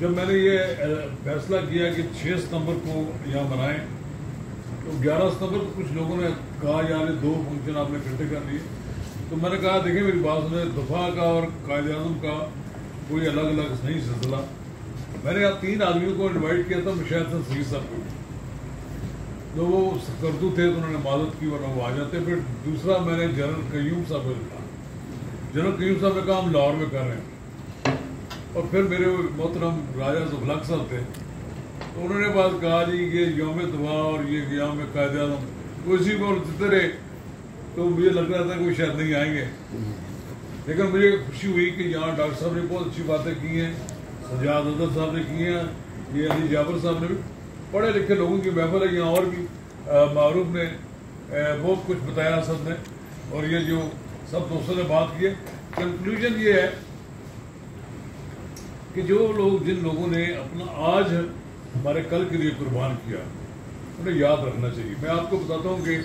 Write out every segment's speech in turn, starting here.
جب میں نے یہ فیصلہ کیا کہ 6 ستمبر کو یہاں منائیں تو 11 ستمبر کو کچھ لوگوں نے کہا یار 2 فنکشن آپ نے اکٹھے کر لیے. تو میں نے کہا دیکھیں میری بات سنیں, دفاع کا اور قائد اعظم کا کوئی الگ الگ نہیں سلسلہ. میں نے 3 آدمیوں کو انوائٹ کیا تھا, مشاہد حسن سعید صاحب کو, تو وہ کردو تھے تو انہوں نے معذرت کی ورنہ وہ آ جاتے. پھر دوسرا میں نے جنرل قیوم صاحب کو کہا, جنرل قیوم صاحب نے کہا ہم لاہور میں کر رہے ہیں. اور پھر میرے محترم راجہ ذوالفق صاحب تھے, تو انہوں نے بات کہا جی یہ یوم دفاع اور یہ یوم قائد اعظم وہ اسی کو جتنے رہے, تو مجھے لگ رہا تھا کہ وہ شاید نہیں آئیں گے. لیکن مجھے خوشی ہوئی کہ یہاں ڈاکٹر صاحب نے بہت اچھی باتیں کی ہیں, سجاد اظہر صاحب نے کی ہیں, یہ علی جابر صاحب نے بھی, پڑھے لکھے لوگوں کی محفل ہے یہاں. اور بھی معروف نے بہت کچھ بتایا سب نے, اور یہ جو سب دوستوں نے بات کی ہے. کنکلوژن یہ ہے کہ جو لوگ جن لوگوں نے اپنا آج ہمارے کل کے لیے قربان کیا انہیں یاد رکھنا چاہیے. میں آپ کو بتاتا ہوں کہ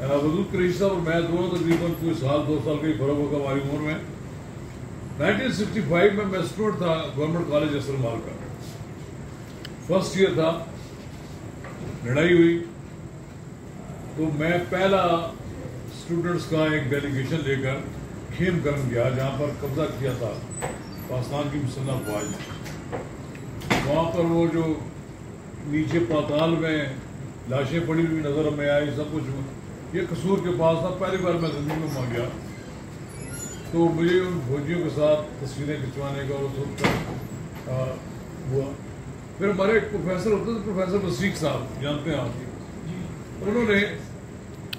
وجود قریشی صاحب اور میں دونوں تقریباً کوئی 2 سال کا ہی فرق ہوگا ہماری عمر میں. 1965 میں اسٹوڈنٹ تھا گورنمنٹ کالج اسر مال کا, فرسٹ ایئر تھا. لڑائی ہوئی تو میں پہلا اسٹوڈنٹس کا ایک ڈیلیگیشن لے کر کھیم کرن گیا جہاں پر قبضہ کیا تھا پاکستان کی مسلح افواج نے. وہاں پر وہ جو نیچے پاتال میں لاشیں پڑی ہوئی نظر میں آئی, سب کچھ یہ قصور کے پاس تھا. پہلی بار میں زندگی میں وہاں گیا تو مجھے ان فوجیوں کے ساتھ تصویریں کھنچوانے کا اور اس وقت ہوا. پھر ہمارے ایک پروفیسر ہوتے تھے, پروفیسر وسیق صاحب, جانتے ہیں آپ, انہوں نے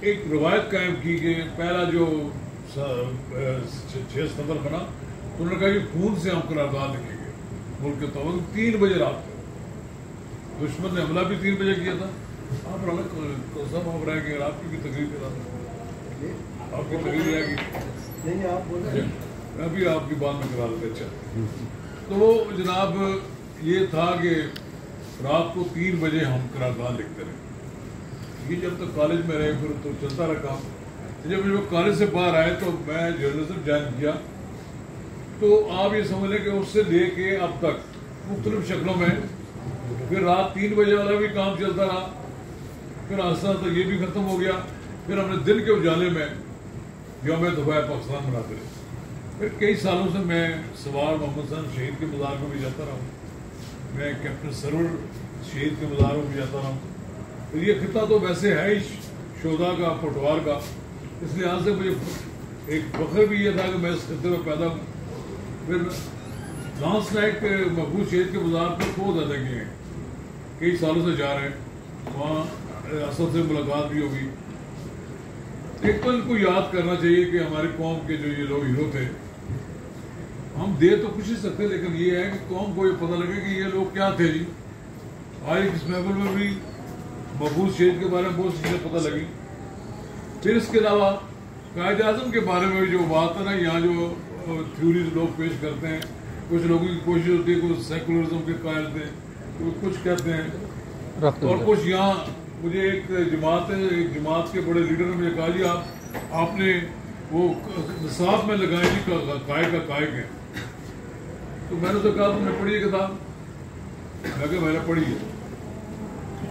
ایک روایت قائم کی کہ پہلا جو 6 ستمبر بنا تو انہوں نے کہا کہ خون سے ہم قرارداد لکھیں گے ملک کے طور. 3 بجے رات کو دشمن نے حملہ بھی 3 بجے کیا تھا. آپ سب ہم رہے کہ آپ کی بھی تقریر کرا تھا, آپ کی تقریر رہے گی, میں بھی آپ کی بات میں کرا دیتا. اچھا, تو جناب یہ تھا کہ رات کو 3 بجے ہم قرارداد لکھتے رہے. یہ جب تک کالج میں رہے پھر تو چلتا رہا کام. جب مجھے کالج سے باہر آئے تو میں جرنلزم جوائن کیا, تو آپ یہ سمجھ لیں کہ اس سے لے کے اب تک مختلف شکلوں میں. پھر رات 3 بجے والا بھی کام چلتا رہا, پھر آہستہ آہستہ یہ بھی ختم ہو گیا. پھر ہم نے دن کے اجالے میں یوم دفاع پاکستان مناتے رہے. پھر کئی سالوں سے میں سوار محمد حسن شہید کے مزار کو بھی جاتا رہا ہوں, میں کیپٹن سرور شہید کے مزاروں کو بھی جاتا رہا ہوں. پھر یہ خطہ تو ویسے ہے ہی شہداء کا, پٹوار کا, اس لحاظ سے مجھے ایک فخر بھی یہ تھا کہ میں اس خطے میں پیدا ہوں. پھر لانس نائٹ محفوظ شہید کے مزار پر بہت زیادہ کیے ہیں, کئی سالوں سے جا رہے ہیں, وہاں اسد سے ملاقات بھی ہوگی. ایک تو ان کو یاد کرنا چاہیے کہ ہماری قوم کے جو یہ لوگ ہیرو تھے, ہم دے تو کچھ نہیں سکتے, لیکن یہ ہے کہ قوم کو یہ پتہ لگے کہ یہ لوگ کیا تھے. جی آج اس محفل میں بھی محفوظ شہید کے بارے میں بہت سی چیزیں پتہ لگی. پھر اس کے علاوہ قائد اعظم کے بارے میں جو بات ہے نا, یہاں جو تھیوریز لوگ پیش کرتے ہیں, کچھ لوگوں کی کوشش ہوتی ہے, کچھ سیکولرزم کے قائل تھے, کچھ کہتے ہیں, اور کچھ یہاں مجھے ایک جماعت کے بڑے لیڈر نے مجھے کہا جی آپ نے وہ نصاب میں لگائیں جی قائد کا قائد ہے. تو میں نے تو کہا تم نے پڑھی ہے کتاب؟ میں کہ میں نے پڑھی ہے.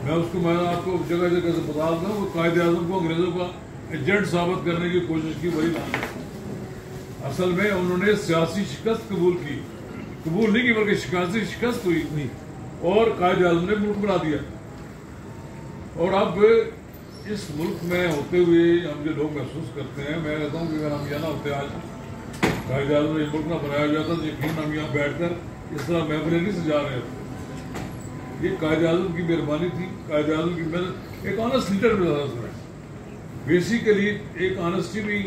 میں اس کو میں آپ کو جگہ جگہ سے بتا دوں, وہ قائد اعظم کو انگریزوں کا ایجنٹ ثابت کرنے کی کوشش کی, وہی نام. اصل میں انہوں نے سیاسی شکست قبول نہیں کی, بلکہ سیاسی شکست ہوئی اور قائد اعظم نے ملک بنا دیا. اور اب اس ملک میں ہوتے ہوئے ہم جو لوگ محسوس کرتے ہیں, میں کہتا ہوں کہ اگر ہم یہاں نہ ہوتے آج قائد اعظم نے ملک نہ بنایا جاتا تو یقین ہم یہاں بیٹھ کر اس طرح محفلیں نہیں سجا رہے ہوتے. یہ قائد اعظم کی مہربانی تھی, قائد اعظم کی محنت. ایک آنےسٹ لیڈر بھی تھا اس میں, بیسیکلی ایک آنےسٹی بھی.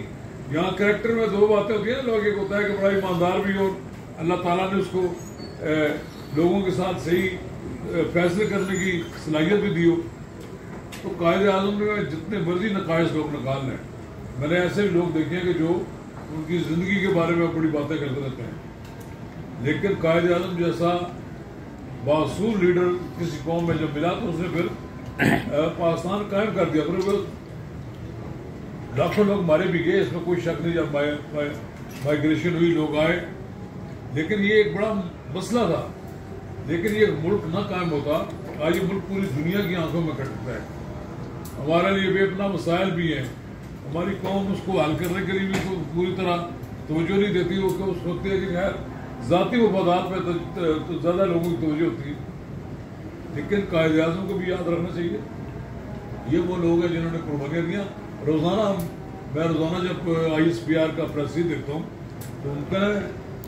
یہاں کریکٹر میں 2 باتیں ہوتی ہیں, لوگ ایک ہوتا ہے کہ بڑا ایماندار بھی, اور اللہ تعالیٰ نے اس کو لوگوں کے ساتھ صحیح فیصلے کرنے کی صلاحیت بھی دی ہو. تو قائد اعظم نے جتنے مرضی نقائص لوگ نکال لیں, میں نے ایسے بھی لوگ دیکھے ہیں کہ جو ان کی زندگی کے بارے میں بڑی باتیں کرتے رہتے ہیں, لیکن قائد اعظم جیسا باصول لیڈر کسی قوم میں جب ملا تو اس نے پھر پاکستان قائم کر دیا. پھر لاکھوں لوگ مارے بھی گئے, اس میں کوئی شک نہیں. جب مائیگریشن ہوئی لوگ آئے, لیکن یہ ایک بڑا مسئلہ تھا لیکن یہ ملک نہ قائم ہوتا آج یہ ملک پوری دنیا کی آنکھوں میں کٹتا ہے. ہمارے لیے بے پناہ مسائل بھی ہیں, ہماری قوم اس کو حل کرنے کے لیے بھی پوری طرح توجہ نہیں دیتی. وہ سوچتے ہیں کہ خیر ذاتی مفادات پہ تو زیادہ لوگوں کی توجہ ہوتی ہے. لیکن قائد اعظم کو بھی یاد رکھنا چاہیے یہ وہ لوگ ہیں جنہوں نے قربانیاں دیا. میں روزانہ جب ISPR کا پریس دیکھتا ہوں تو ممکن ہے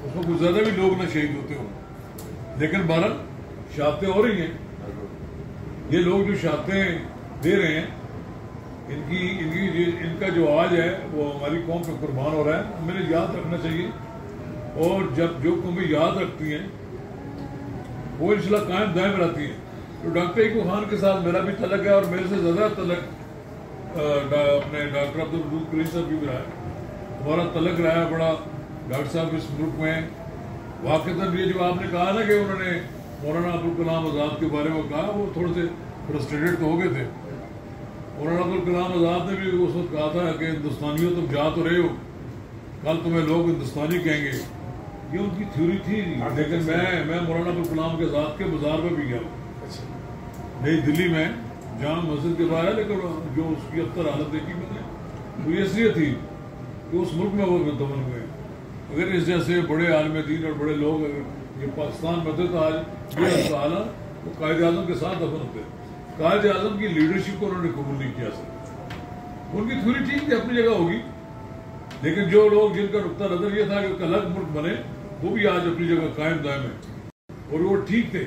اس میں کچھ زیادہ بھی لوگ نہ شہید ہوتے ہوں, لیکن بہرحال شہادتیں ہو رہی ہیں. یہ لوگ جو شہادتیں دے رہے ہیں ان کا جو آج ہے وہ ہماری قوم پہ قربان ہو رہا ہے. ہمیں یاد رکھنا چاہیے, اور جب جو قومیں یاد رکھتی ہیں وہ انشاءاللہ قائم دائم رہتی ہیں. تو ڈاکٹر ایکو خان کے ساتھ میرا بھی تعلق ہے, اور میرے سے زیادہ تعلق اپنے ڈاکٹر عبدالوجود قریشی صاحب بھی رہا ہے. ہمارا تعلق رہا ہے بڑا. ڈاکٹر صاحب اس ملک میں واقعتاً یہ جو آپ نے کہا نا کہ انہوں نے مولانا ابوالکلام آزاد کے بارے میں کہا, وہ تھوڑے سے فرسٹریٹڈ تو ہو گئے تھے. مولانا ابوالکلام آزاد نے بھی اس وقت کہا تھا کہ ہندوستانیوں تم جا تو رہے ہو, کل تمہیں لوگ ہندوستانی کہیں گے. یہ ان کی تھیوری تھی. لیکن میں مولانا ابوالکلام کے آزاد کے بازار میں بھی گیا نئی دلی میں, جامع مسجد کے باہر ہے, لیکن جو اس کی ابتر حالت دیکھی میں نے وہ یہ اس لیے تھی کہ اس ملک میں وہ متمن ہوئے. اگر اس جیسے بڑے عالم دین اور بڑے لوگ اگر یہ پاکستان میں ہوتے تو آج یہ حالہ وہ قائد اعظم کے ساتھ دفن ہوتے. قائد اعظم کی لیڈرشپ کو انہوں نے قبول نہیں کیا سر. ان کی تھوڑی ٹھیک تھی, اپنی جگہ ہوگی, لیکن جو لوگ جن کا نقطہ نظر یہ تھا کہ ایک الگ ملک بنے وہ بھی آج اپنی جگہ قائم دائم ہے اور وہ ٹھیک تھے.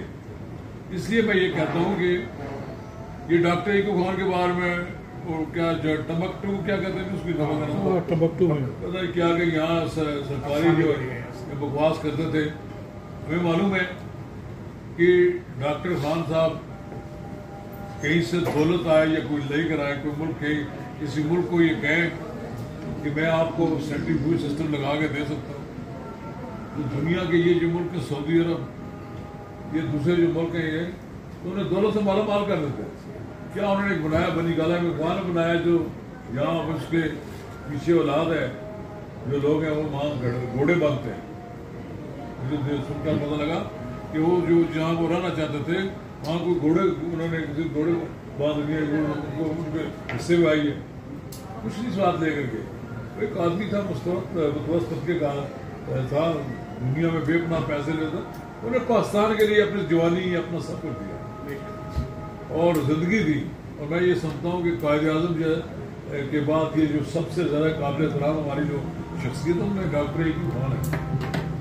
اس لیے میں یہ کہتا ہوں کہ یہ ڈاکٹر ایکو خان کے بارے میں اور کیا ٹمکٹو کیا کہتے ہیں اس کی ٹمکٹو میں پتہ نہیں کیا کہ یہاں سرکاری جو بکواس کرتے تھے. ہمیں معلوم ہے کہ ڈاکٹر خان صاحب کہیں سے دولت آئے یا کوئی لے کر آئے, کوئی ملک کسی ملک کو یہ کہیں کہ میں آپ کو سینٹریفیوج سسٹم لگا کے دے سکتا ہوں. تو دنیا کے یہ جو ملک ہے سعودی عرب, یہ دوسرے جو ملک ہیں یہ تو انہیں دولت سے مالا مال کر دیتے. کیا انہوں نے بنایا بنی گالا میں اقبال نے بنایا جو یہاں اس کے پیچھے اولاد ہے جو لوگ ہیں وہ وہاں گھوڑے باندھتے ہیں. مجھے سن کر پتہ لگا کہ وہ جو جہاں وہ رہنا چاہتے تھے وہاں کوئی گھوڑے انہوں نے کسی گھوڑے باندھ دیے, ان کے حصے میں آئی ہے کچھ نہیں سواد لے کر کے. ایک آدمی تھا مستوسط طبقے کا تھا, دنیا میں بے پناہ پیسے لیتا, انہوں نے پاکستان کے لیے اپنی جوانی اپنا سب کچھ دیا اور زندگی دی. اور میں یہ سمجھتا ہوں کہ قائد اعظم کے بعد یہ جو سب سے زیادہ قابل احترام ہماری جو شخصیت ہے میں ڈاکٹر ایکو خان ہے,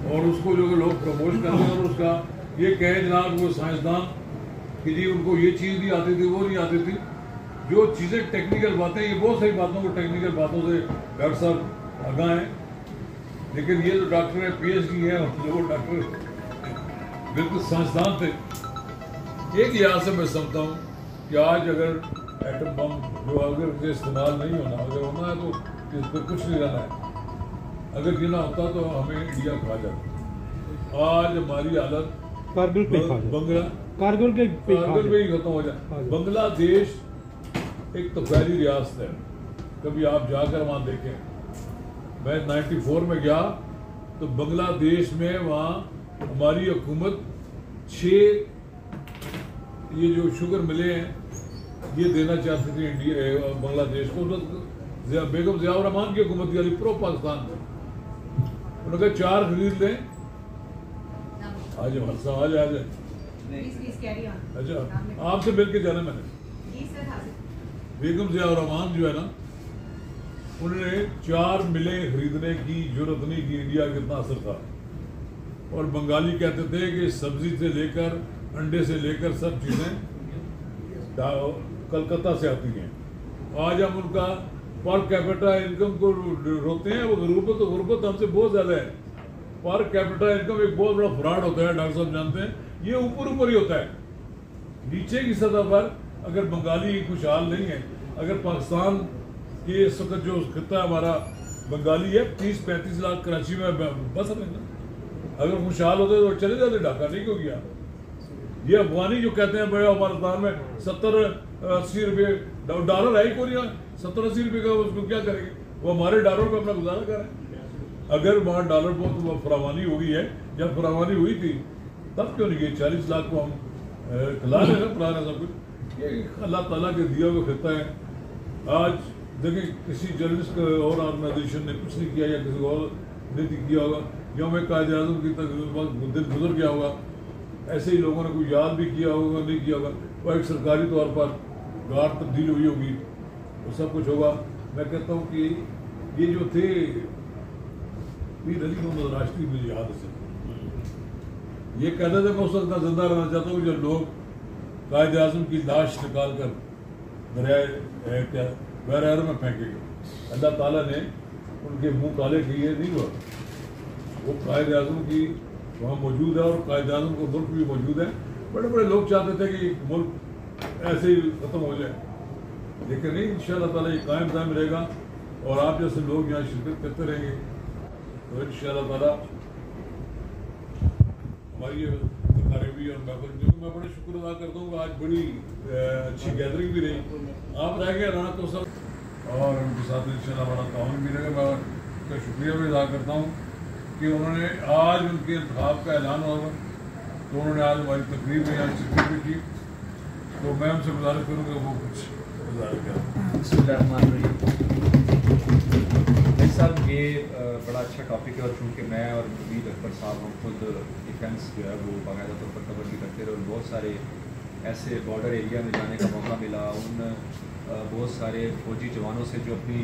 اور اس کو جو لوگ پروموٹ کرتے ہیں اور اس کا یہ کہیں جناب وہ سائنسدان کہ جی ان کو یہ چیز نہیں آتی تھی وہ نہیں آتی تھی. جو چیزیں ٹیکنیکل باتیں, یہ بہت ساری باتوں کو ٹیکنیکل باتوں سے ڈاکٹر صاحب آگاہ ہیں, لیکن یہ جو ڈاکٹر ہے PhD ہے وہ ڈاکٹر بالکل سائنسدان تھے. ایک لحاظ سے میں سمجھتا ہوں کہ آج اگر ایٹم بم جو اگر اسے استعمال نہیں ہونا, اگر ہونا ہے تو اس پہ کچھ نہیں رہنا ہے. اگر یہ نہ ہوتا تو ہمیں انڈیا کھا جاتا. آج ہماری حالت کارگل میں ہی ختم ہو جائے. بنگلہ دیش ایک تفریحی ریاست ہے, کبھی آپ جا کر وہاں دیکھیں. میں 94 میں گیا تو بنگلہ دیش میں وہاں ہماری حکومت 6 یہ جو شوگر ملے ہیں یہ دینا چاہتی تھی انڈیا بنگلہ دیش کو. بیگم ضیاء الرحمان کی حکومت کی علی پرو پاکستان میں انہوں نے کہا 4 خرید لیں. آج ہمارے ساتھ آ جائے. اچھا آپ سے مل کے جانا میں نے. بیگم ضیاء الرحمان جو ہے نا انہوں نے 4 ملیں خریدنے کی ضرورت نہیں کی. انڈیا کتنا اثر تھا. اور بنگالی کہتے تھے کہ سبزی سے لے کر انڈے سے لے کر سب چیزیں کلکتہ سے آتی ہیں. آج ہم ان کا پر کیپیٹا انکم کو روکتے ہیں. وہ غربت ہم سے بہت زیادہ ہے. پر کیپیٹا انکم ایک بہت بڑا فراڈ ہوتا ہے, ڈاکٹر صاحب جانتے ہیں. یہ اوپر ہی ہوتا ہے. نیچے کی سطح پر اگر بنگالی خوشحال نہیں ہے, اگر پاکستان کی اس وقت جو خطہ ہمارا بنگالی ہے 30-35 لاکھ کراچی میں بس رہے نا, اگر خوشحال ہوتے تو چلے جاتے. ڈھاکہ نہیں کیوں گیا. یہ افغانی جو کہتے ہیں بڑے افغانستان میں 70-80 روپے ڈالر ہے ہی کوئی نہیں, 70-80 روپے کا اس کو کیا کریں گے. وہ ہمارے ڈالر پہ اپنا گزارا کریں. اگر وہاں ڈالر بہت فراوانی ہو گئی ہے, جب فراوانی ہوئی تھی तब क्यों नहीं किए? 40 लाख को हम खिला रहे हैं, पिला रहे हैं सब कुछ। ये अल्लाह ताला के दिया हुआ खिता है। आज देखें किसी जर्नलिस्ट और ऑर्गेनाइजेशन ने कुछ नहीं किया या किसी और ने किया होगा, यौम कायद आज़म की दिन गुजर गया होगा, ऐसे ही लोगों ने कोई याद भी किया होगा, नहीं किया होगा, और एक सरकारी तौर पर गार्ड तब्दील हुई होगी, वो सब कुछ होगा। मैं कहता हूँ कि ये जो थे मीर अली मोहम्मद राष्ट्रीय मुझे याद है, ये कहते थे मैं उस वक्त जिंदा रहना चाहता हूँ जब लोग कायद आज़म की लाश निकाल कर दरिया बहर में फेंकेंगे। अल्लाह ताला ने उनके मुंह काले किए, नहीं हुआ। वो कायद आज़म की वहाँ मौजूद है और कायद आज़म को मुल्क भी मौजूद है। बड़े बड़े लोग चाहते थे कि मुल्क ऐसे ही ख़त्म हो जाए, लेकिन नहीं, इंशाअल्लाह ताला ये कायम दायम रहेगा और आप जैसे लोग यहाँ शिरकत करते रहेंगे तो इंशाअल्लाह ताला हमारी ये तकारीबी और महफिल, जो मैं बड़े शुक्र अदा करता हूँ। आज बड़ी अच्छी गैदरिंग भी रही, आप रह गए राना तो सब, और उनके साथ इंशाअल्लाह बड़ा ताउन भी रहेगा। मैं उनका शुक्रिया भी अदा करता हूँ कि उन्होंने आज उनके इंतखाब का ऐलान होगा तो उन्होंने आज हमारी तकरीब में यहाँ शिरकत भी की, तो मैं उनसे गुजारिश करूँगा वो कुछ गुजारिश करें। साहब ये बड़ा अच्छा टॉपिक है और चूँकि मैं और नवीद अकबर साहब हम खुद डिफेंस जो है वो बाकायदा तौर पर कवर भी करते रहे और बहुत सारे ऐसे बॉर्डर एरिया में जाने का मौका मिला, उन बहुत सारे फौजी जवानों से जो अपनी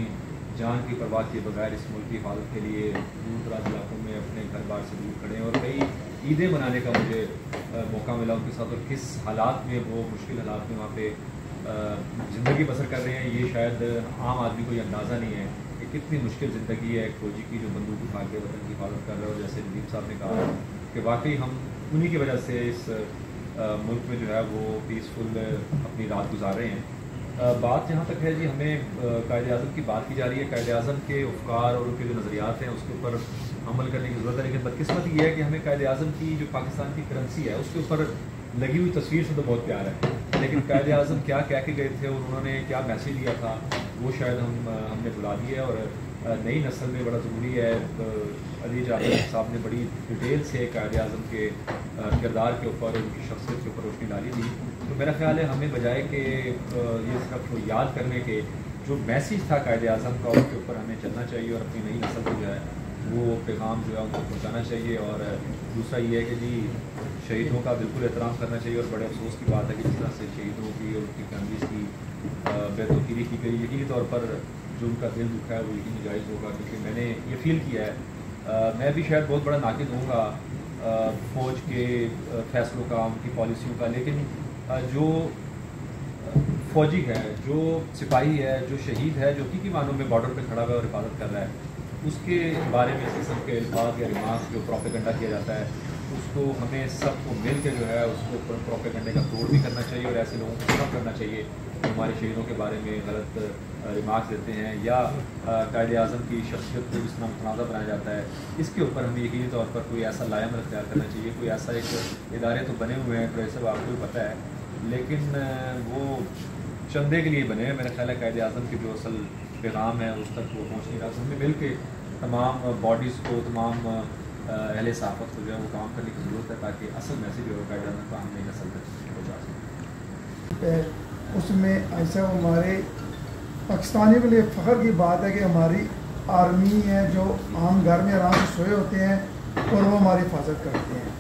जान की परवाह किए बगैर इस मुल्क की हिफाजत के लिए दूर दराज इलाकों में अपने घर बार से दूर खड़े हैं, और कई ईदें मनाने का मुझे मौका मिला उनके साथ, और किस हालात में वो मुश्किल हालात में वहाँ पे ज़िंदगी बसर कर रहे हैं, ये शायद आम आदमी को ये अंदाज़ा नहीं है कि कितनी मुश्किल ज़िंदगी है एक फौजी की जो बंदूक उठा के वतन की हिफाजत कर रहा है। और जैसे नदीम साहब ने कहा कि वाकई हम उन्हीं की वजह से इस मुल्क में जो है वो पीसफुल अपनी रात गुजार रहे हैं। बात जहाँ तक है जी, हमें कायद आज़म की बात की जा रही है, कायद आज़म के अफकार और उनके जो नज़रियात हैं उसके ऊपर अमल करने की ज़रूरत है, लेकिन बदकिस्मत ये है कि हमें कायद आज़म की जो पाकिस्तान की करेंसी है उसके ऊपर लगी हुई तस्वीर से तो बहुत प्यार है, लेकिन कायद आज़म क्या कह के गए थे और उन्होंने क्या मैसेज दिया था वो शायद हमने भुला दिया है। और नई नस्ल में बड़ा ज़रूरी है, अली जाफर साहब ने बड़ी डिटेल से कायद आज़म के किरदार के ऊपर, उनकी शख्सियत के ऊपर रोशनी डाली थी। तो मेरा ख्याल है हमें बजाय कि ये सिर्फ याद करने के जो मैसेज था कायद आज़म का उसके ऊपर हमें चलना चाहिए और अपनी नई नस्ल को जो है वो पैगाम जो है उनको पहुँचाना चाहिए। और दूसरा ये है कि जी शहीदों का बिल्कुल एहतराम करना चाहिए, और बड़े अफसोस की बात है कि जिस तरह से शहीदों की और उनकी फैमिलीज़ की बेतौकीरी की गई, यकीनी तौर पर जो उनका दिल दुखा है वो यकीनी जायज़ होगा, क्योंकि मैंने ये फील किया है, मैं भी शायद बहुत बड़ा नाक़िद होऊंगा फ़ौज के फ़ैसलों का, उनकी पॉलिसियों का, लेकिन जो फ़ौजी है, जो सिपाही है, जो शहीद है, जो हकीकी मानों में बॉर्डर पर खड़ा हुआ और हिफाजत कर रहा है, उसके बारे में इस किस्म के अल्फाज या रिमार्क्स जो प्रोपेगेंडा किया जाता है उसको हमें सबको मिल के जो है उसको प्रोपेगेंडे का तोड़ भी करना चाहिए और ऐसे लोगों को खत्म करना चाहिए जो हमारे शहीदों के बारे में गलत रिमार्क्स देते हैं या कायद आज़म की शख्सियत को जिस तरह मुतनाज़ा बनाया जाता है, इसके ऊपर हमें यकीनी तौर पर कोई ऐसा लायम अख्तियार करना चाहिए। कोई ऐसा एक इदारे तो बने हुए हैं, प्रेस आपको भी पता है, लेकिन वो चंदे के लिए बने हैं। मेरा ख्याल है कायद आज़म के जो असल पैगाम है उस तक वो पहुँच नहीं रहा। हमें मिल के तमाम बॉडीज़ को, तमाम अहले सहाफ़त को जो है वो काम करने की ज़रूरत है ताकि असल मैसेज जो है कायद आज़म का हमने नस्ल तक पहुँचा सकें। उसमें ऐसा हमारे पाकिस्तानियों के लिए फ़ख्र की बात है कि हमारी आर्मी है जो आम घर में आराम से सोए होते हैं और वो हमारी हिफाजत करते हैं,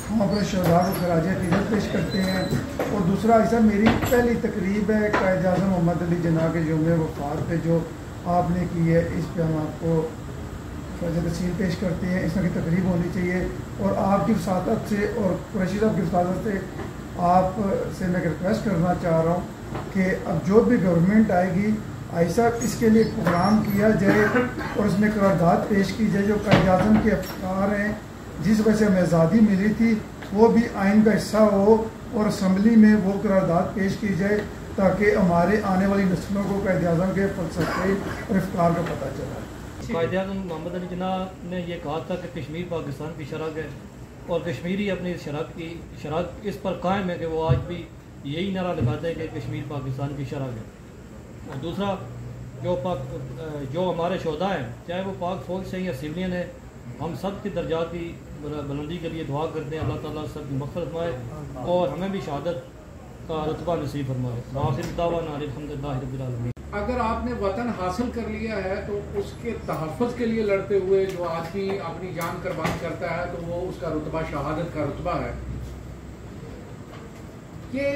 हम अपने शहदा को खराज अक़ीदत पेश करते हैं। और दूसरा ऐसा मेरी पहली तकरीब है कायद आज़म मोहम्मद अली जिन्ना के यौम वफ़ात पे जो आपने की है, इस पर हम आपको फर्ज तस्लीम पेश करते हैं। इस तरह की तकरीब होनी चाहिए और आपकी वसादत से और कुरैशी साहब की वसादत से आप से मैं रिक्वेस्ट करना चाह रहा हूँ कि अब जो भी गवर्नमेंट आएगी ऐसा इसके लिए प्रोग्राम किया जाए और उसमें करारदाद पेश की जाए जो कायद आज़म के अफकार हैं, जिस वजह से हमें आज़ादी मिली थी, वो भी आइन का हिस्सा हो और असम्बली में वो करारदाद पेश की जाए ताकि हमारे आने वाली नस्लों को कायद आज़म के फ़लसफ़े और अफकार का पता चला। कायद आज़म मोहम्मद अली जिन्ना ने यह कहा था कि कश्मीर पाकिस्तान की शरक है और कश्मीरी अपनी शरक इस पर कायम है कि वो आज भी यही नारा लगाते हैं कि कश्मीर पाकिस्तान की शरक है। और दूसरा जो हमारे शोधा हैं, चाहे वो पाक फौज से या सिविलियन है, हम सब के दर्जात की बुलंदी के लिए दुआ करते हैं, अल्लाह ताला सबकी मग़फ़िरत फरमाए और हमें भी शहादत का रुतबा नसीब फरमाए। आखिर दावाना अल्हम्दुलिल्लाहि रब्बिल आलमीन। अगर आपने वतन हासिल कर लिया है तो उसके तहफ़्फ़ुज़ के लिए लड़ते हुए जो आदमी अपनी जान कुर्बान करता है तो वो उसका रुतबा शहादत का रुतबा है। ये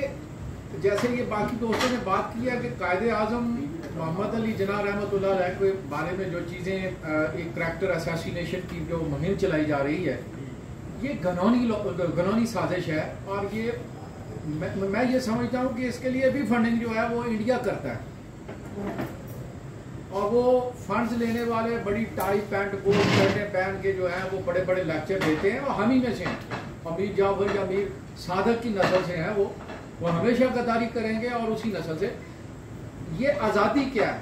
जैसे ये बाकी दोस्तों ने बात किया कि कायदे आज़म मोहम्मद अली जिन्ना रहमतुल्लाह अलैह के बारे में जो चीज़ें एक करैक्टर असैसिनेशन की जो मुहिम चलाई जा रही है, ये घनौनी साजिश है। और ये मैं ये समझता हूँ कि इसके लिए भी फंडिंग जो है वो इंडिया करता है और वो फंड्स लेने वाले बड़ी टाई पैंट कोट शर्टें पहन के जो है वो बड़े बड़े लेक्चर देते हैं और हम ही में से हैं। अमीर जाफर या अमीर सादक की नस्ल से हैं, वो हमेशा गद्दारी करेंगे और उसी नस्ल से। ये आज़ादी क्या है?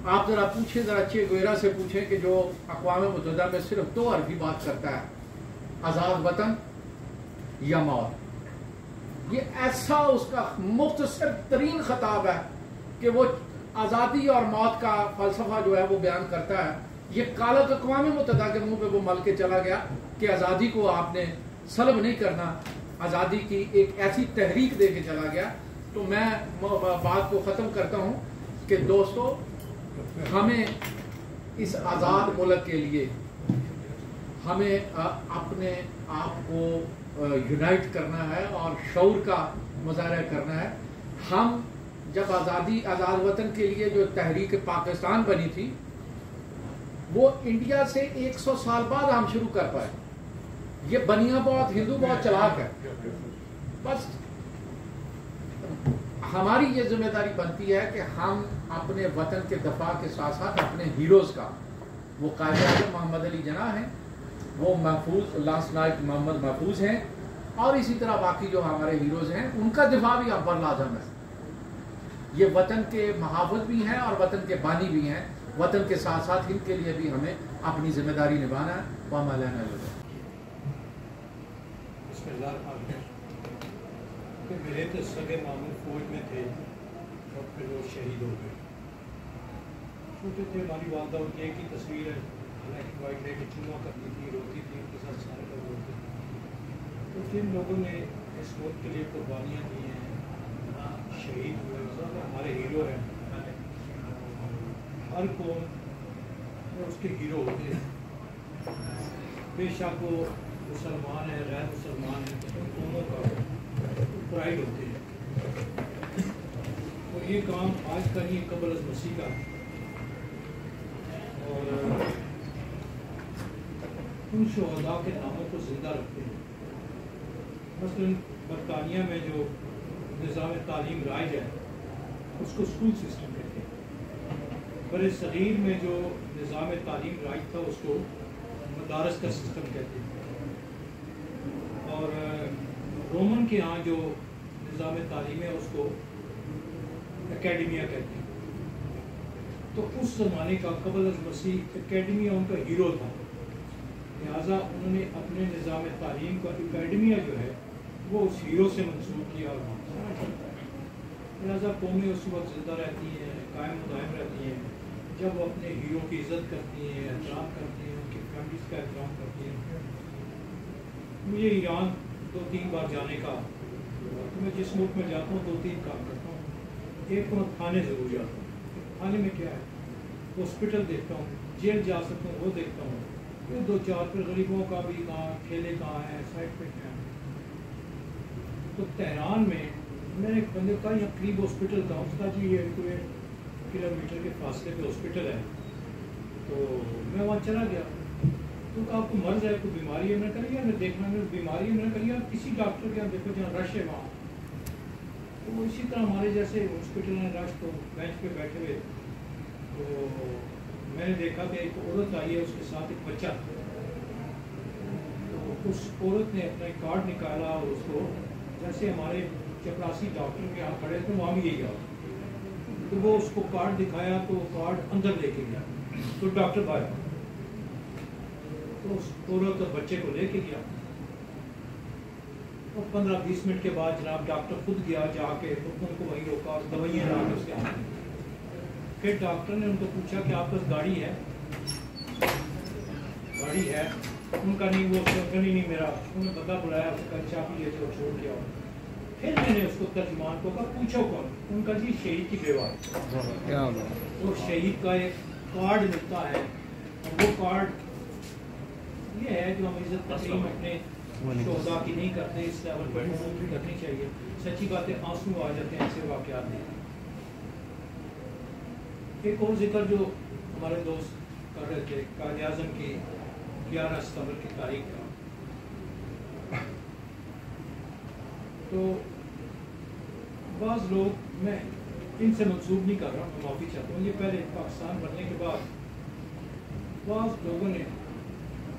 आप ज़रा पूछें, ज़रा चे गुएरा से पूछें कि जो अक़वाम मुत्तहिदा में सिर्फ 2 हरफ़ी बात करता है, आज़ाद वतन या मौत। ये ऐसा उसका मुख्तसर तरीन खिताब है कि वो आज़ादी और मौत का फ़लसफ़ा जो है वो बयान करता है। ये कालत अक़वाम मुत्तहिदा के मुंह पे वो मल के चला गया कि आज़ादी को आपने सलब नहीं करना, आज़ादी की एक ऐसी तहरीक दे के चला गया। तो मैं बात को ख़त्म करता हूँ कि दोस्तों, हमें इस आज़ाद मुल्क के लिए हमें अपने आप को यूनाइट करना है और शऊर का मुज़ाहरा करना है। हम जब आज़ाद वतन के लिए जो तहरीक पाकिस्तान बनी थी वो इंडिया से 100 साल बाद हम शुरू कर पाए। ये बनिया बहुत हिंदू बहुत चालाक है। बस हमारी ये जिम्मेदारी बनती है कि हम अपने वतन के दफा के साथ साथ अपने हीरोज का, वो कायदे आज़म मोहम्मद अली जिन्ना हैं, वो महफूज लांस नायक मोहम्मद महफूज हैं और इसी तरह बाकी जो हमारे हीरोज हैं उनका दिफा भी अव्वल लाज़िम है। ये वतन के मुहाफ़िज़ भी हैं और वतन के बानी भी हैं। वतन के साथ साथ इनके लिए भी हमें अपनी जिम्मेदारी निभाना है। मेरे तो सगे मामू फौज में थे और फिर वो शहीद हो गए। छोटे थे, हमारी वालदा उनकी एक ही तस्वीर है, ब्लैक एंड वाइट लेके चुम्मा करती थी, रोती थी, उनके साथ सारे लोग रोते थे। तो जिन लोगों ने इस मुल्क के लिए कुर्बानियाँ दी हैं, शहीद हुए, सब हमारे हीरो हैं। हर कौम में उसके हीरो होते हैं, बेशक वो मुसलमान है गैर मुसलमान है, उन कौमों का प्राइड होते हैं। और ये काम आज का नहीं, कबल अज़ मसीह का। और उन शहदा के नामों को जिंदा रखते हैं। मसलन बरतानिया में जो निज़ाम तालीम राइज है उसको स्कूल सिस्टम कहते हैं। बड़े सगीर में जो निज़ाम तालीम राइज था उसको मदारस का सिस्टम कहते हैं। और रोमन के यहाँ जो निज़ाम तालीम है उसको एकेडमिया कहते हैं। तो उस ज़माने का कबल अज़ मसीह एकेडमिया उनका हीरो था, लिहाजा उन्होंने अपने निज़ाम तालीम का एकेडमिया जो है वो उस हीरो से मंसूब किया और वहाँ चलता है। लिहाजा कौमें उस वक्त ज़िंदा रहती हैं, कायम दायम रहती हैं जब वो अपने हीरो की इज़्ज़त करती हैं, एहतराम करती हैं, उनकी फैमिलीज़ का एहतराम करती हैं। मुझे ईरान 2-3 बार जाने का, तो मैं जिस मुल्क में जाता हूँ 2-3 काम करता हूँ। एक तो मैं थाने ज़रूर जाता हूँ। थाने में क्या है, हॉस्पिटल देखता हूँ, जेल जा सकता हूँ वो देखता हूँ, फिर 2-4 फिर गरीबों का भी कहाँ ठेले कहाँ हैं, साइड पे क्या है। तो तेहरान में मैंने एक बंदे का यहाँ करीब हॉस्पिटल था, उसका जी 1 किलोमीटर के फासले पे हॉस्पिटल है। तो मैं वहाँ चला गया, तो कहा आपको मर्ज़ है, कोई बीमारी है? मैंने कहा यार मैं देखना मेरी बीमारी है। मैंने कहा यार किसी डॉक्टर के यहाँ देखो जहाँ रश है वहाँ। तो इसी तरह हमारे जैसे हॉस्पिटल में रश, तो बेंच पे बैठे हुए, तो मैंने देखा कि एक औरत आई है, उसके साथ एक बच्चा। तो उस औरत ने अपना कार्ड निकाला और उसको, जैसे हमारे चपरासी डॉक्टर के यहाँ खड़े थे वहाँ भी यही हाल, तो वो उसको कार्ड दिखाया तो वो कार्ड अंदर लेके गया, तो डॉक्टर बाहर, तो उस औरत और बच्चे को लेके गया। और 15-20 मिनट के बाद जनाब डॉक्टर खुद गया, जाके तो उनको वहीं रोका और दवाइयाँ ला के उसके हाथ में। फिर डॉक्टर ने उनको पूछा कि आपके पास गाड़ी है? भारी है, उनका नहीं, वो स्लोगन ही नहीं मेरा, उन्हें बंदा बुलाया, उसका चाबी ले जो छोड़ के आओ। फिर मैंने उसको तर्जुमान को कहा पूछो कौन, उनका जी शहीद की बेवा है। तो शहीद का एक कार्ड मिलता है, और वो कार्ड ये है जो हम इज्जत तकरीम अपने शोहदा की नहीं करते, इस लेवल पर भी करनी चाहिए। सच्ची बात है, आंसू आ जाते हैं ऐसे वाक़यात में। एक और जिक्र जो हमारे दोस्त कर रहे थे, कायद आज़म की 11 सितंबर की तारीख का, तो बाज़ लोग, मैं इनसे मंसूब नहीं कर रहा, मैं माफ़ी चाहता हूँ, ये पहले पाकिस्तान बनने के बाद बाज़ लोगों ने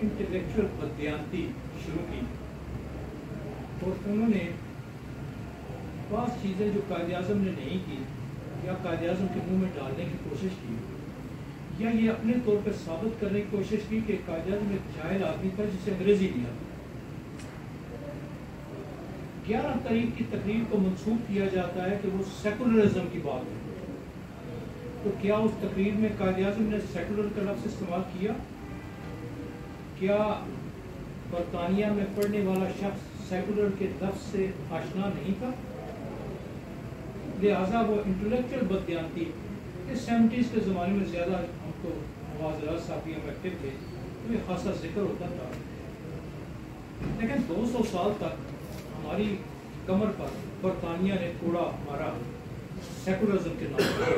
इंटेलेक्चुअल बदयांती शुरू की और उन्होंने बाज़ चीज़ें जो कायद आज़म ने नहीं की या कायद आज़म के मुंह में डालने की कोशिश की, या ये अपने तौर पर साबित करने की कोशिश की कि कायद आज़म एक जाहिल आदमी था जिसे अंग्रेज़ी नहीं आती। 11 तारीख की तकरीर को मंसूब किया जाता है कि वो सेकुलरिज्म की बात है, तो क्या उस तकरीर में कायद आज़म ने सेकुलर का लफ्ज़ इस्तेमाल किया? क्या बरतानिया में पढ़ने वाला शख्स सेकुलर के लफ्ज़ से आशना नहीं था? लिहाजा वो इंटेलेक्चुअल बदयांती इस 70s के ज़माने में ज़्यादा, हमको नवाज़ साहब हम एक्टिव थे तो ये खासा जिक्र होता था, लेकिन 200 साल तक हमारी कमर पर बरतानिया ने कोड़ा मारा सेकुलरिज्म के नाम पर।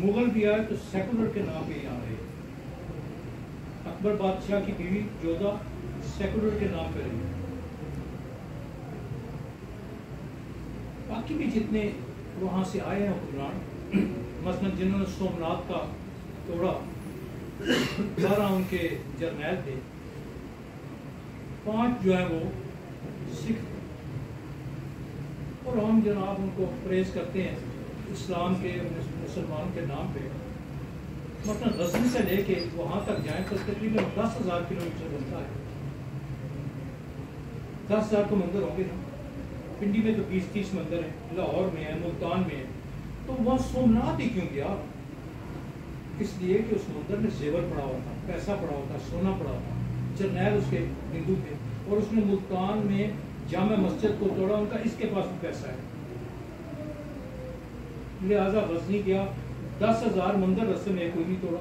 मुगल भी आए तो सेकुलर के नाम पे ही आ रहे। अकबर बादशाह की बीवी जोधा सेकुलर के नाम पे रही। बाकी भी जितने वहाँ से आए हैं हुक्मरान, मसलन जिन्होंने सोमनाथ का तोड़ा, 12 उनके जर्नैल थे, 5 जो है वो सिख, और हम जनाब उनको प्रेज करते हैं इस्लाम के, मुसलमानों के नाम पे। मतलब गज़नी से लेके वहाँ तक जाएं तो तकरीबन 10,000 किलोमीटर बनता है। 10,000 तो मंदिर होंगे ना, पिंडी में तो 20-30 मंदिर हैं, लाहौर में है, मुल्तान में है, तो वहाँ सोमनाथ ही क्यों गया? इसलिए कि उस मंदिर में जेवर पड़ा हुआ था, पैसा पड़ा हुआ था, सोना पड़ा हुआ था, जर्नैल उसके हिंदू थे, और उसने मुल्तान में जामा मस्जिद को तोड़ा, उनका इसके पास भी पैसा है, लिहाजा गज़नी गया। 10,000 मंदिर रस्ते में कोई नहीं तोड़ा।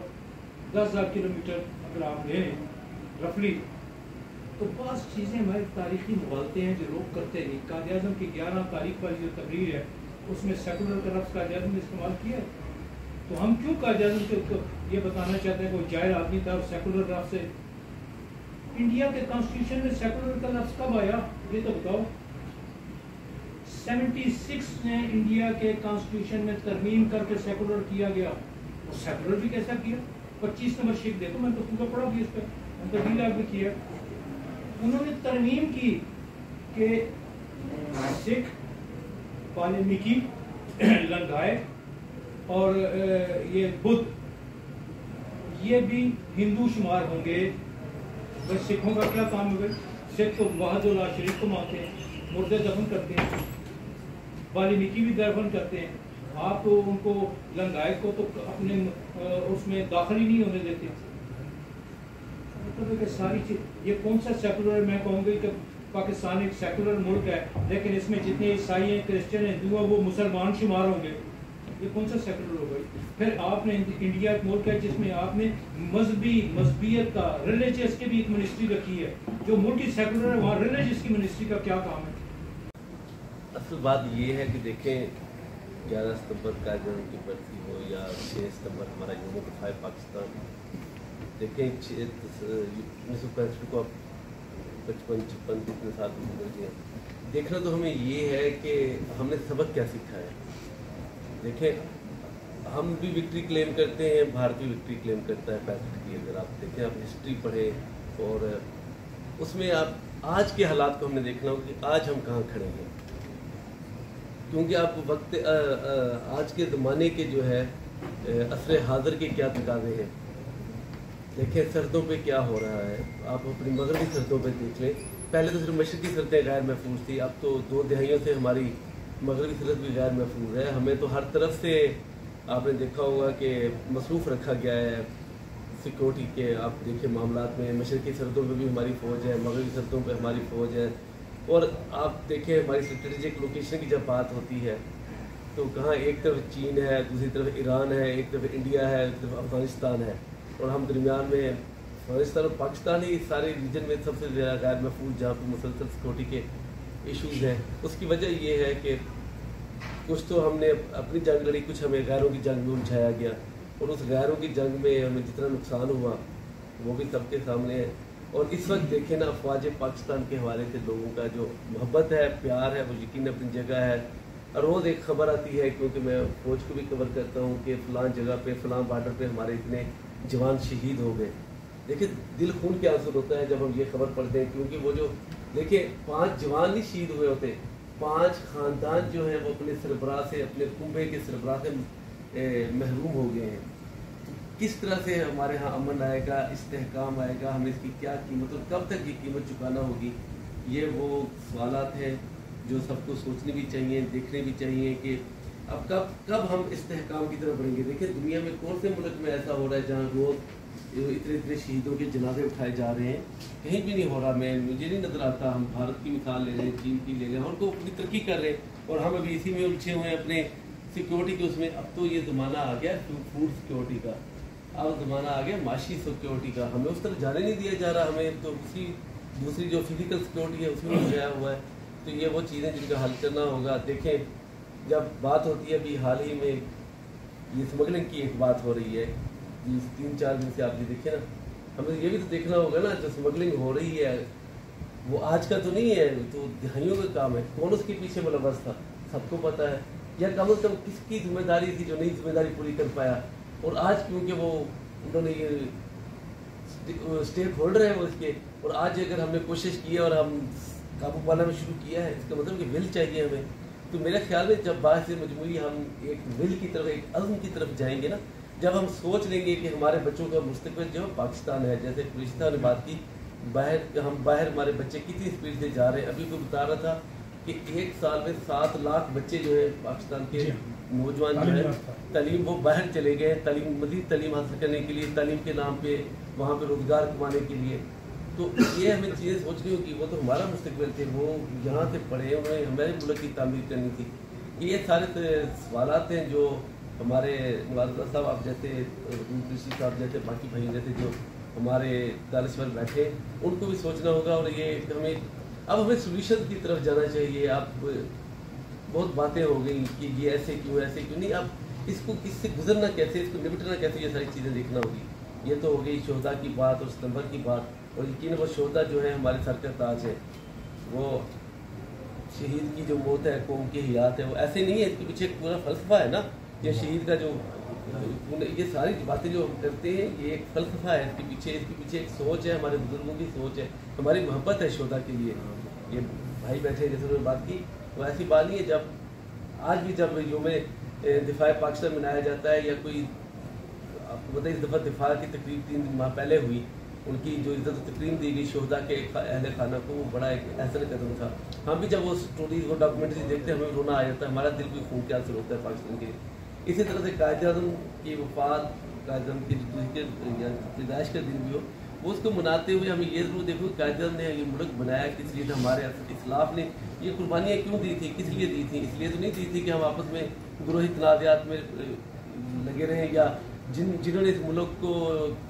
10,000 किलोमीटर अगर आप लें रफली, तो बस चीज़ें हमारे तारीखी मुगालते हैं जो लोग करते नहीं। कायद आज़म की 11 तारीख वाली जो तकरीर है उसमें सेकुलर का लफ्ज़ कायद आज़म ने इस्तेमाल किया है, तो हम क्यों कायद आज़म को ये बताना चाहते हैं कि वो जाहिल आदमी था और सेकुलर लफ्ज़ से? इंडिया के कॉन्स्टिट्यूशन में सेकुलर का लफ्ज़ कब आया ये तो बताओ। 76 में इंडिया के कॉन्स्टिट्यूशन में तरमीम करके सेकुलर किया गया, और सेकुलर भी कैसा किया? 25 नंबर शिक देखो, मैं तो पूरा पढ़ा भी इस पर, हम तो डील भी किया। उन्होंने तरमीम की कि सिख, वाल्मीकि, लंगाए और ये बुद्ध, ये भी हिंदू शुमार होंगे। बस सिखों का क्या काम है? सिख तो वहादुल्लाह शरीफ को मानते हैं, मुर्दे दफन करते हैं, वाल्मीकि भी दफन करते हैं, आप तो उनको लंगाए को तो अपने उसमें दाखिल ही नहीं होने देते। मतलब सारी चीज ये कौन सा सेकुलर है? मैं कहूँगी कि पाकिस्तान एक सेकुलर मुल्क है, लेकिन इसमें जितने ईसाई हैं, क्रिश्चियन हैं, हिंदू हैं, वो मुसलमान शुमार होंगे। ये कौन सा सेकुलर होगा? फिर आपने इंडिया एक मुल्क है जिसमें आपने मजहबियत का, रिलीजियस की भी एक मिनिस्ट्री रखी है, जो मुल्क ही सेकुलर है, वहाँ रिलीजियस की मिनिस्ट्री का क्या काम है? असल बात ये है कि देखें, 11 सितंबर कायद आज़म की बरसी हो या 6 सितंबर हमारा यूम दफ़ा पाकिस्तान, देखें 1965 को 55-56 कितने साल गुजर गए। देखना तो हमें ये है कि हमने सबक क्या सीखा है। देखें, हम भी विक्ट्री क्लेम करते हैं, भारत भी विक्ट्री क्लेम करता है 65 की। अगर आप देखें, आप हिस्ट्री पढ़ें और उसमें आप आज के हालात को हमने देखना हो कि आज हम कहाँ खड़े हैं, क्योंकि आप वक्त आज के ज़माने के जो है असर हाज़िर के क्या तकाज़े हैं। देखें सरहदों पे क्या हो रहा है, आप अपनी मगरबी सरहदों पे देख लें। पहले तो सिर्फ मशरक़ी सरहदें गैर महफूज थी, अब तो 2 दहाइयों से हमारी मगरबी सरहद भी गैर महफूज है। हमें तो हर तरफ से आपने देखा होगा कि मसरूफ़ रखा गया है, सिक्योरिटी के आप देखिए मामलात में, मशरक़ी सरहदों पे भी हमारी फ़ौज है, मगरबी सरहदों पे हमारी फ़ौज है, और आप देखिए हमारी स्ट्रेटेजिक लोकेशन की जब बात होती है तो कहाँ एक तरफ चीन है, दूसरी तरफ ईरान है, एक तरफ इंडिया है, एक तरफ अफ़गानिस्तान है, और हम दरमियान में अफ़गानिस्तान और पाकिस्तान ही सारे रीजन में सबसे ज़्यादा गैर महफूज जहाँ पर मुसलसल सिक्योरिटी के इशूज़ हैं। उसकी वजह ये है कि कुछ तो हमने अपनी जंग लड़ी, कुछ हमें गैरों की जंग में उलझाया गया, और उस गैरों की जंग में हमें जितना नुकसान हुआ वो भी सबके सामने है। और इस वक्त देखें ना, अफवाज पाकिस्तान के हवाले से लोगों का जो मोहब्बत है, प्यार है, वो यकीन अपनी जगह है। रोज़ एक खबर आती है, क्योंकि मैं फौज को भी कवर करता हूँ, कि फ़लाँ जगह पे फ़लाँ बार्डर पे हमारे इतने जवान शहीद हो गए। देखिए दिल खून के आंसू होता है जब हम ये खबर पढ़ते हैं, क्योंकि वो जो देखिए 5 जवान नहीं शहीद हुए होते, 5 ख़ानदान जो हैं वो अपने सरबराह से, अपने कुंबे के सरबराह से महरूम हो गए हैं। किस तरह से हमारे यहाँ अमन आएगा, इस्तेहकाम आएगा, हमें इसकी क्या कीमत और कब तक ये कीमत चुकाना होगी, ये वो सवालात हैं जो सबको सोचने भी चाहिए, देखने भी चाहिए कि अब कब हम इस्तेहकाम की तरफ बढ़ेंगे। देखिए दुनिया में कौन से मुल्क में ऐसा हो रहा है जहाँ रोज़ इतने शहीदों के जनाजे उठाए जा रहे हैं, कहीं भी नहीं हो रहा। मुझे नहीं नज़र आता। हम भारत की मिसाल ले रहे हैं, चीन की ले रहे हैं, और तो अपनी तरक्की कर रहे हैं, और हम अभी इसी में उलझे हुए हैं अपने सिक्योरिटी के उसमें। अब तो ये ज़माना आ गया फूड सिक्योरिटी का, अब ज़माना आ गया माशी सिक्योरिटी का, हमें उस तरफ जाने नहीं दिया जा रहा। हमें तो उसी दूसरी जो फिजिकल सिक्योरिटी है उसमें उलझाया हुआ है। तो ये वो चीज़ें जिनका हल करना होगा। देखें जब बात होती है, अभी हाल ही में ये स्मगलिंग की एक बात हो रही है, 3-4 दिन से आप ये देखिए ना, हमें ये भी तो देखना होगा ना, जो स्मगलिंग हो रही है वो आज का तो नहीं है, तो दहाइयों का काम है। कौन उसके पीछे मुलव्वस था सबको पता है, या कम से कम किसकी जिम्मेदारी थी जो नई जिम्मेदारी पूरी कर पाया। और आज क्योंकि वो उन्होंने ये स्टेक होल्डर है वो इसके, और आज अगर हमने कोशिश की है और हम काबू पाना में शुरू किया है, इसका मतलब कि विल चाहिए हमें। तो मेरे ख्याल में जब बात से मजबूरी हम एक विल की तरफ, एक अज़्म की तरफ जाएंगे ना, जब हम सोच लेंगे कि हमारे बच्चों का मुस्तक़बिल जो पाकिस्तान है, जैसे फरिश्ता ने बात की, बाहर हमारे बच्चे कितनी स्पीड से जा रहे हैं। अभी कोई बता रहा था कि 1 साल में 7 लाख बच्चे जो है पाकिस्तान के नौजवान जो है तालीम वो बाहर चले गए, मज़ीद तालीम हासिल करने के लिए, तालीम के नाम पे वहाँ पे रोज़गार कमाने के लिए। तो ये हमें चीज़ें सोचनी होगी। वो तो हमारा मुस्तक़बिल थे, वो यहाँ से पढ़े, उन्हें हमारे मुल्क की तामीर करनी थी। ये सारे सवालात हैं जो हमारे नवाज़ साहब, आप जैसे ऋषि साहब जैसे बाकी भाई जैसे जो हमारे दानिश्वर बैठे, उनको भी सोचना होगा। और ये हमें सोल्यूशन की तरफ जाना चाहिए। आप बहुत बातें हो गई कि ये ऐसे क्यों नहीं, अब इसको किससे गुजरना कैसे, इसको निपटना कैसे, ये सारी चीज़ें देखना होगी। ये तो हो गई शोहदा की बात और सितंबर की बात। और यकीन वो शोहदा जो है हमारे सर का ताज है, वो शहीद की जो मौत है, कौम की हयात है, वो ऐसे नहीं है, इसके पीछे एक पूरा फ़लसफ़ा है ना। ये शहीद का जो ये सारी बातें जो हम करते हैं, ये एक फ़लसफ़ा है इसके पीछे एक सोच है, हमारे बुजुर्गों की सोच है, हमारी मोहब्बत है शोहदा के लिए। ये भाई बैठे जैसे उन्होंने बात की, तो ऐसी बात नहीं है। जब आज भी जब योम दिफा पाकिस्तान मनाया जाता है, या कोई आपको बताइए, इस दफ़ा दिफा की तकरीब 3 माह पहले हुई, उनकी जो इज़्ज़त तकरीम दी गई शोहदा के अहले खाना को, वो बड़ा एक ऐसा कदम था। हम भी जब वो स्टोरीज, वो डॉक्यूमेंट्री देखते हैं, हमें रोना आ जाता है, हमारा दिल भी खून के आंसू होता है पाकिस्तान के। इसी तरह से कायद-ए-आज़म की वफ़ात, कायद-ए-आज़म की पैदाइश का दिन भी हो, वो उसको मनाते हुए हमें ये ज़रूर देखो कायद-ए-आज़म ने ये मुल्क बनाया किस लिए था, हमारे इस्लाफ ने ये कुर्बानियाँ क्यों दी थी, किस लिए दी थी। इसलिए तो नहीं दी थी कि हम आपस में गुरोही तनाज़ात में लगे रहें, या जिन्होंने इस मुल्क को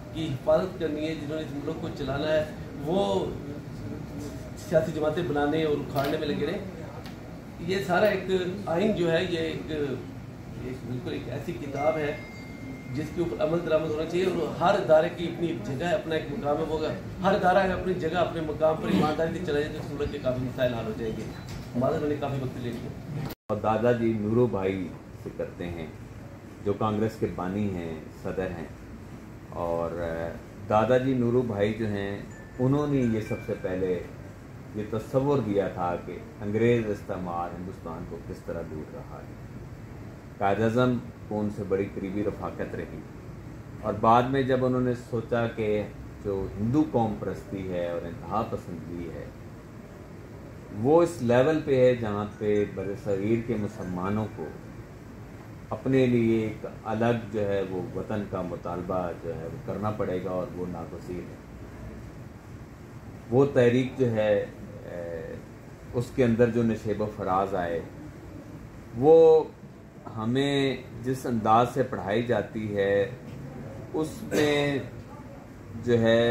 की हिफाजत करनी है, जिन्होंने इस मुल्क को चलाना है, वो सियासी जमातें बनाने और उखाड़ने में लगे रहे। ये सारा एक आइन जो है, ये बिल्कुल एक ऐसी किताब है जिसके ऊपर अमल दरामद होना चाहिए। और हर इदारे की अपनी जगह, अपना एक मुकाम होगा। हर इदारा अपनी जगह, अपने मुकाम पर ईमानदारी से चला जाए तो इस मुल्क के काफ़ी मसाइल हल हो जाएंगे। हमारा मैंने काफ़ी वक्त ले लिया। और दादाजी नूरो भाई से करते हैं, जो कांग्रेस के बानी हैं, सदर हैं। और दादाजी नूरो भाई जो हैं, उन्होंने ये सबसे पहले ये तस्वुर दिया था कि अंग्रेज़ इस्तेमार हिंदुस्तान को किस तरह लूट रहा है। कायद-ए-आज़म को उनसे बड़ी करीबी रफ़ाकत रही, और बाद में जब उन्होंने सोचा कि जो हिंदू कौम परस्ती है और इंतहा पसंदी है, वो इस लेवल पे है जहाँ पे बरसगीर के मुसलमानों को اپنے لیے ایک الگ جو ہے وہ وطن کا مطالبہ جو ہے وہ کرنا پڑے گا، اور وہ ناگزیر ہے۔ وہ تحریک جو ہے اس کے اندر جو نشیب و فراز آئے، وہ ہمیں جس انداز سے پڑھائی جاتی ہے اس میں جو ہے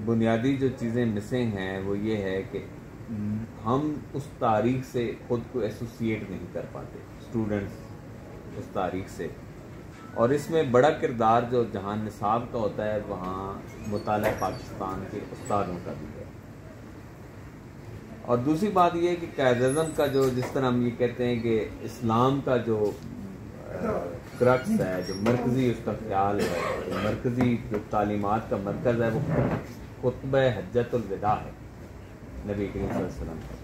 بنیادی جو چیزیں مسنگ ہیں وہ یہ ہے کہ ہم اس تاریخ سے خود کو ایسوسیٹ نہیں کر پاتے، اسٹوڈنٹس اس تاریخ سے، اور اس میں بڑا کردار جو جہاں نصاب کا ہوتا ہے وہاں مطالعہ پاکستان کے استادوں کا بھی ہے۔ اور دوسری بات یہ ہے کہ قائد اعظم کا جو جس طرح ہم یہ کہتے ہیں کہ اسلام کا جو کرکس ہے، جو مرکزی اس کا خیال ہے، جو مرکزی جو تعلیمات کا مرکز ہے، وہ خطبہ حجت الوداع ہے نبی کریم صلی اللہ علیہ وسلم کا۔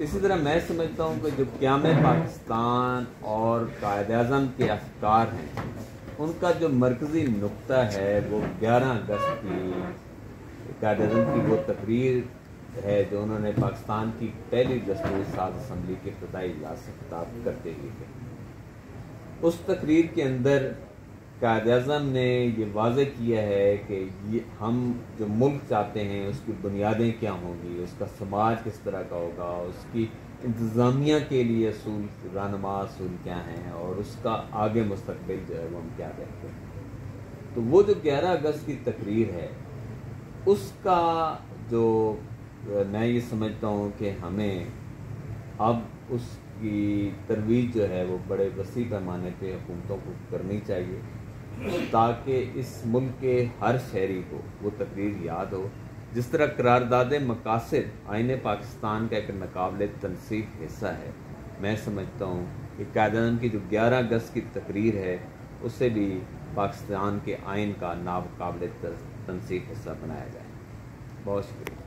اسی طرح میں سمجھتا ہوں کہ جو قیام پاکستان اور قائد اعظم کے افکار ہیں، ان کا جو مرکزی نقطہ ہے وہ 11 اگست کی قائد اعظم کی وہ تقریر ہے جو انہوں نے پاکستان کی پہلی دستور ساز اسمبلی کے افتتاحی اجلاس سے خطاب کرتے ہوئے کہ اس تقریر کے اندر قائد اعظم نے یہ واضح کیا ہے کہ ہم جو ملک چاہتے ہیں اس کی بنیادیں کیا ہوں گی، اس کا سماج کس طرح کا ہوگا، اس کی انتظامیہ کے لیے اصول رہنما اصول کیا ہیں، اور اس کا آگے مستقبل جو ہے وہ ہم کیا کہتے ہیں۔ تو وہ جو 11 اگست کی تقریر ہے اس کا جو میں یہ سمجھتا ہوں کہ ہمیں اب اس کی ترویج جو ہے وہ بڑے وسیع پیمانے پہ حکومتوں کو کرنی چاہیے تاکہ اس ملک کے ہر شہری کو وہ تقریر یاد ہو۔ جس طرح قرارداد مقاصد آئین پاکستان کا ایک ناقابل تنسیق حصہ ہے، میں سمجھتا ہوں کہ قائد اعظم کی جو 11 اگست کی تقریر ہے اسے بھی پاکستان کے آئین کا ناقابل تنسیق حصہ بنایا جائے۔ بہت شکریہ۔